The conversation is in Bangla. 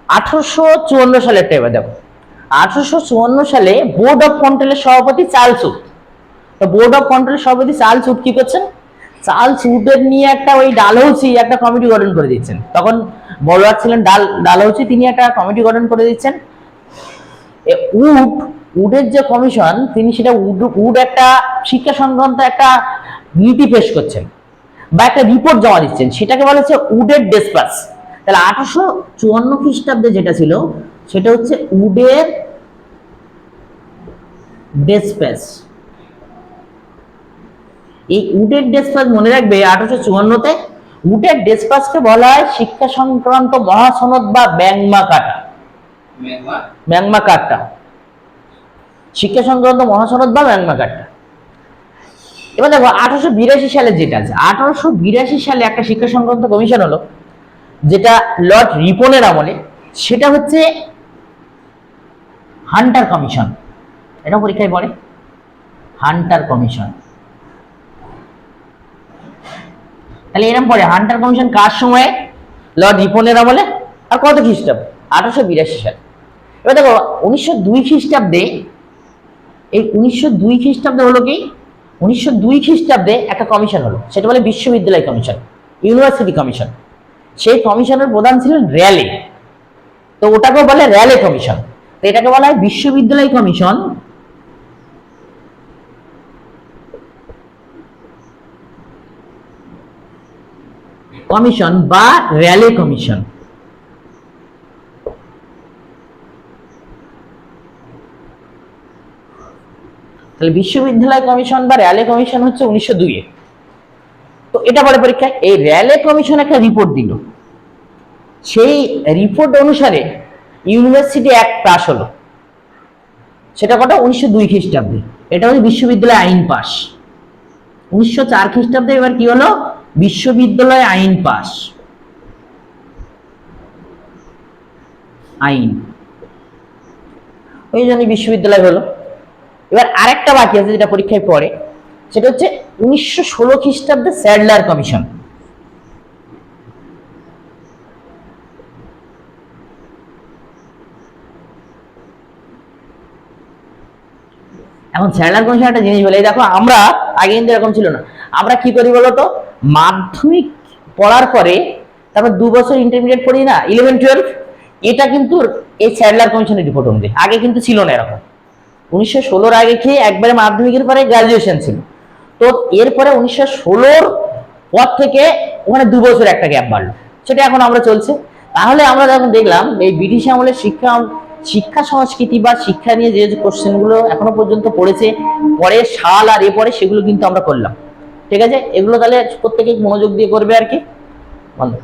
1854 সালের এবার দেখো, 1854 সালে বোর্ড অফ কন্ট্রোলের সভাপতি চার্লস উড। তো বোর্ড অফ কন্ট্রোলের সভাপতি চার্লস উড কি করছেন, চার্লস উডের নিয়ে একটা ওই ডালহৌসি একটা কমিটি গঠন করে দিচ্ছেন। তখন বড়লাট ছিলেন ডালহৌসি, তিনি একটা কমিটি গঠন করে দিচ্ছেন। উডের যে কমিশন, তিনি সেটা উড একটা শিক্ষা সংক্রান্ত একটা নীতি পেশ করছেন বা একটা রিপোর্ট জমা দিচ্ছেন, সেটাকে বলা হচ্ছে উডের ডেসপাস। তাহলে 1854 খ্রিস্টাব্দে যেটা ছিল সেটা হচ্ছে উডের ডেসপাস। এই উডের ডেসপাস মনে রাখবে, 1854-তে উডের ডেসপাসকে বলা হয় শিক্ষা সংক্রান্ত মহাসনদ বা ম্যাগমা কার্টা। ম্যাগমা কার্টা, শিক্ষা সংক্রান্ত মহাসনদ বা ম্যাগমা কার্টা। এবার দেখো 1882 সালে যেটা আছে, 1882 সালে একটা শিক্ষা সংক্রান্ত কমিশন হলো, যেটা লর্ড রিপনের আমলে, সেটা হচ্ছে হান্টার কমিশন। এটা পরীক্ষায় পড়ে, হান্টার কমিশন। তাহলে এরকম পড়ে, হান্টার কমিশন কার সময়ে, লর্ড রিপনের আমলে, আর কত খ্রিস্টাব্দ, 1882 সাল। এবার দেখো 1902 খ্রিস্টাব্দে, এই 1902 খ্রিস্টাব্দে হলো কি, 1902 খ্রিস্টাব্দে একটা কমিশন হলো, সেটা বলে বিশ্ববিদ্যালয় কমিশন, ইউনিভার্সিটি কমিশন। সেই কমিশনের প্রধান ছিলেন র্যালে। তো ওটাকে বলে র্যালে কমিশন। তো এটাকে বলা হয় বিশ্ববিদ্যালয় কমিশন কমিশন বা র্যালে কমিশন। তাহলে বিশ্ববিদ্যালয় কমিশন বা র্যালে কমিশন হচ্ছে 1902-এ। তো এটা বলে পরীক্ষায়, এই র্যালে কমিশন একটা রিপোর্ট দিল, সেই রিপোর্ট অনুসারে ইউনিভার্সিটি অ্যাক্ট পাস হলো। সেটা কত, 1902 খ্রিস্টাব্দে। এটা হচ্ছে বিশ্ববিদ্যালয় আইন পাস। 1904 খ্রিস্টাব্দে এবার কি হলো, বিশ্ববিদ্যালয় আইন পাস, আইন, ওই জন্য বিশ্ববিদ্যালয় হলো। এবার আরেকটা বাকি আছে যেটা পরীক্ষায় পড়ে, সেটা হচ্ছে 1916 খ্রিস্টাব্দে স্যাডলার কমিশন। এখন স্যাডলার কমিশন একটা জিনিস বলে, দেখো আমরা আগে কিন্তু এরকম ছিল না। আমরা কি করি বলতো, মাধ্যমিক পড়ার পরে তারপর 2 বছর ইন্টারমিডিয়েট পড়ি না, 11-12, এটা কিন্তু এই স্যাডলার কমিশনের রিপোর্ট অনুযায়ী। আগে কিন্তু ছিল না এরকম। 1916-র আগে কি একবারে মাধ্যমিকের পরে গ্রাজুয়েশন ছিল। তো এরপরে 1916-র পর থেকে ওখানে 2 বছর একটা গ্যাপ বাড়লো, সেটা এখন আমরা চলছে। তাহলে আমরা যখন দেখলাম এই ব্রিটিশ আমলের শিক্ষা সংস্কৃতি বা শিক্ষা নিয়ে যে কোশ্চেনগুলো এখনো পর্যন্ত পড়েছে, পরে সাল আর এরপরে, সেগুলো কিন্তু আমরা করলাম। ঠিক আছে, এগুলো তাহলে প্রত্যেকে মনোযোগ দিয়ে করবে আর কি। বন্ধু।